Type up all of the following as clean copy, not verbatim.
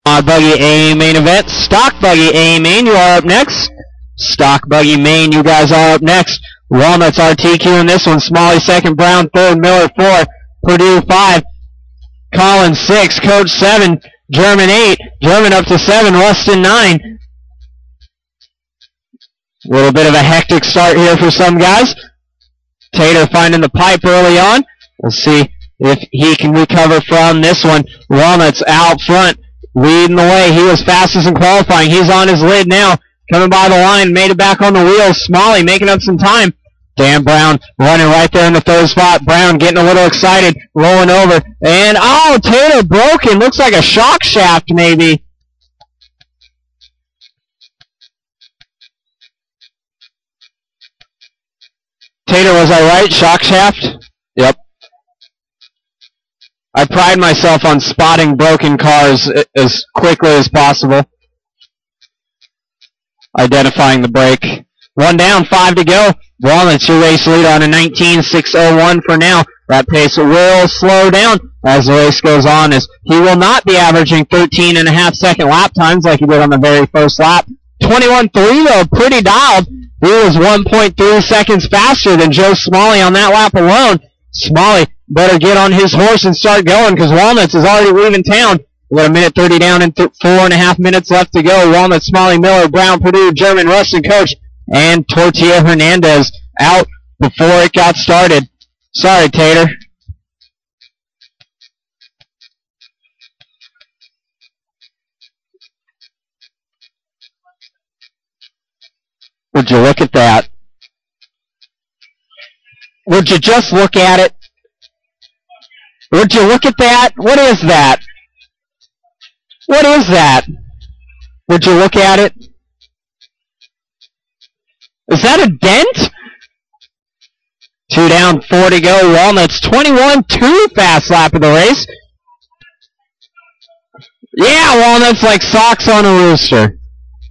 Buggy A main event. Stock Buggy A main, you are up next. Stock Buggy main, you guys are up next. Walnuts RTQ in this one. Smalley second, Brown third, Miller 4, Purdue 5, Collins 6, Coach 7, German 8, German up to 7, Weston 9. A little bit of a hectic start here for some guys. Tater finding the pipe early on. We'll see if he can recover from this one. Walnuts out front, leading the way. He was fastest in qualifying. He's on his lid now. Coming by the line, made it back on the wheels. Smalley making up some time. Dan Brown running right there in the third spot. Brown getting a little excited, rolling over. And, oh, Tater broken. Looks like a shock shaft maybe. Tater, was I right? Shock shaft? Yep. I pride myself on spotting broken cars as quickly as possible. Identifying the brake. 1 down, 5 to go. Walnuts, your race lead on a 19.601 for now. That pace will slow down as the race goes on, as he will not be averaging 13.5-second lap times like he did on the very first lap. 21.3 though, pretty dialed. He was 1.3 seconds faster than Joe Smalley on that lap alone. Smalley better get on his horse and start going, because Walnuts is already leaving town. We got a minute 30 down and 4.5 minutes left to go. Walnuts, Smalley, Miller, Brown, Purdue, German, Rustin, Coach, and Tortilla Hernandez out before it got started. Sorry, Tater. Would you look at that? Would you just look at it? Would you look at that? What is that? What is that? Would you look at it? Is that a dent? 2 down, 4 to go. Walnuts 21.2 fast lap of the race. Yeah, Walnuts like socks on a rooster.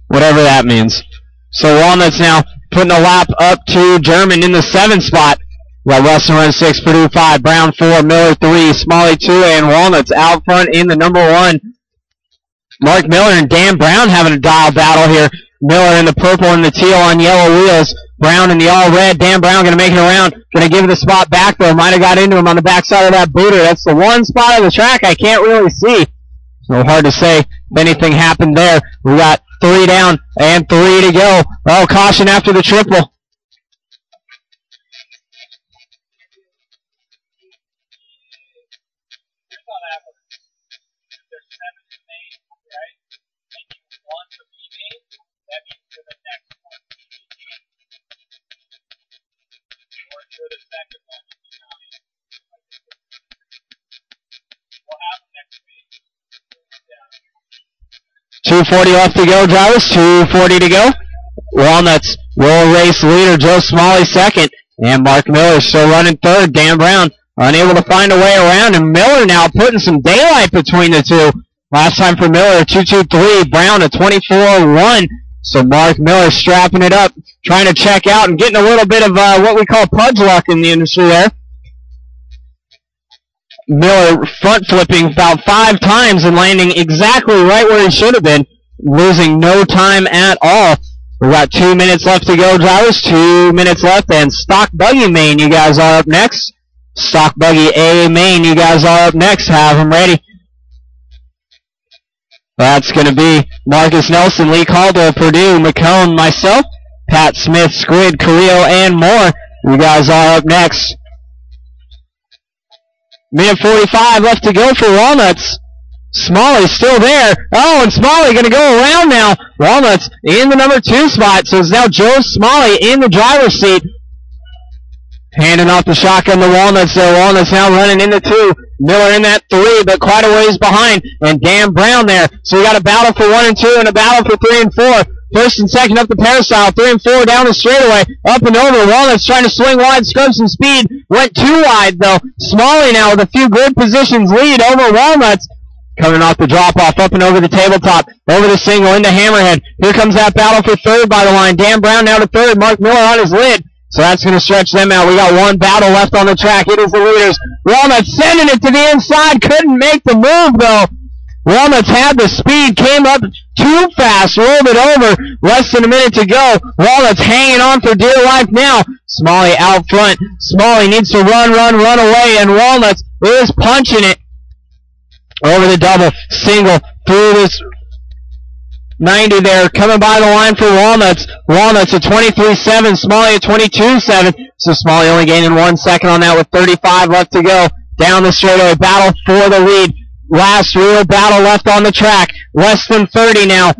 Whatever that means. So Walnuts now putting a lap up to German in the 7th spot. We got Weston run 6, Purdue 5, Brown 4, Miller 3, Smalley 2, and Walnuts out front in the number 1. Mark Miller and Dan Brown having a dial battle here. Miller in the purple and the teal on yellow wheels. Brown in the all red. Dan Brown going to make it around. Going to give the spot back, though. Might have got into him on the backside of that booter. That's the one spot of the track I can't really see. So hard to say if anything happened there. We got 3 down and 3 to go. Oh, caution after the triple. For the second one, 2:40 left to go, drivers. 2:40 to go. Walnuts will race leader Joe Smalley second, and Mark Miller still running third. Dan Brown unable to find a way around, and Miller now putting some daylight between the two. Last time for Miller, 2:23. Brown a 24.1. So Mark Miller strapping it up, trying to check out and getting a little bit of what we call pudge luck in the industry there. Miller front flipping about 5 times and landing exactly right where he should have been, losing no time at all. We've got 2 minutes left to go, drivers. 2 minutes left, and Stock Buggy main, you guys are up next. Stock Buggy A main, you guys are up next. Have them ready. That's going to be Marcus Nelson, Lee Caldwell, Purdue, McCone, myself, Pat Smith, Squid, Carrillo, and more. You guys are up next. Minute 45 left to go for Walnuts. Smalley's still there. Oh, and Smalley going to go around now. Walnuts in the number 2 spot, so it's now Joe Smalley in the driver's seat. Handing off the shotgun to Walnuts there. Walnuts now running into 2. Miller in that 3, but quite a ways behind. And Dan Brown there. So we got a battle for 1 and 2 and a battle for 3 and 4. First and second up the peristyle. 3 and 4 down the straightaway. Up and over. Walnuts trying to swing wide, scrub some speed. Went too wide, though. Smalley now with a few good positions lead over Walnuts. Coming off the drop-off, up and over the tabletop, over the single, into Hammerhead. Here comes that battle for 3rd by the line. Dan Brown now to 3rd. Mark Miller on his lid. So that's going to stretch them out. We got 1 battle left on the track. It is the leaders. Walnut sending it to the inside. Couldn't make the move, though. Walnuts had the speed, came up too fast, rolled it over. Less than a minute to go. Walnuts hanging on for dear life now. Smalley out front. Smalley needs to run away, and Walnuts is punching it over the double, single, through this 90 there, coming by the line for Walnuts. Walnuts at 23-7, Smalley at 22-7. So Smalley only gaining 1 second on that with 35 left to go. Down the straightaway, battle for the lead. Last real battle left on the track. Less than 30 now.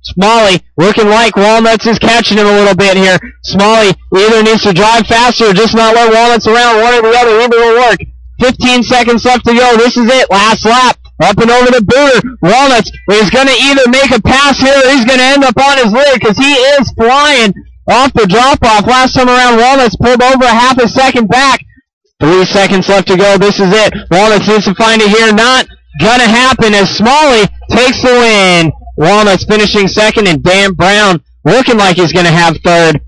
Smalley looking like Walnuts is catching him a little bit here. Smalley either needs to drive faster or just not let Walnuts around. One or the other, either will work. 15 seconds left to go. This is it. Last lap. Up and over the booter. Walnuts is going to either make a pass here or he's going to end up on his lid because he is flying off the drop-off. Last time around, Walnuts pulled over a half a second back. 3 seconds left to go. This is it. Walnuts needs to find it here. Not going to happen as Smalley takes the win. Walnuts finishing second and Dan Brown looking like he's going to have third.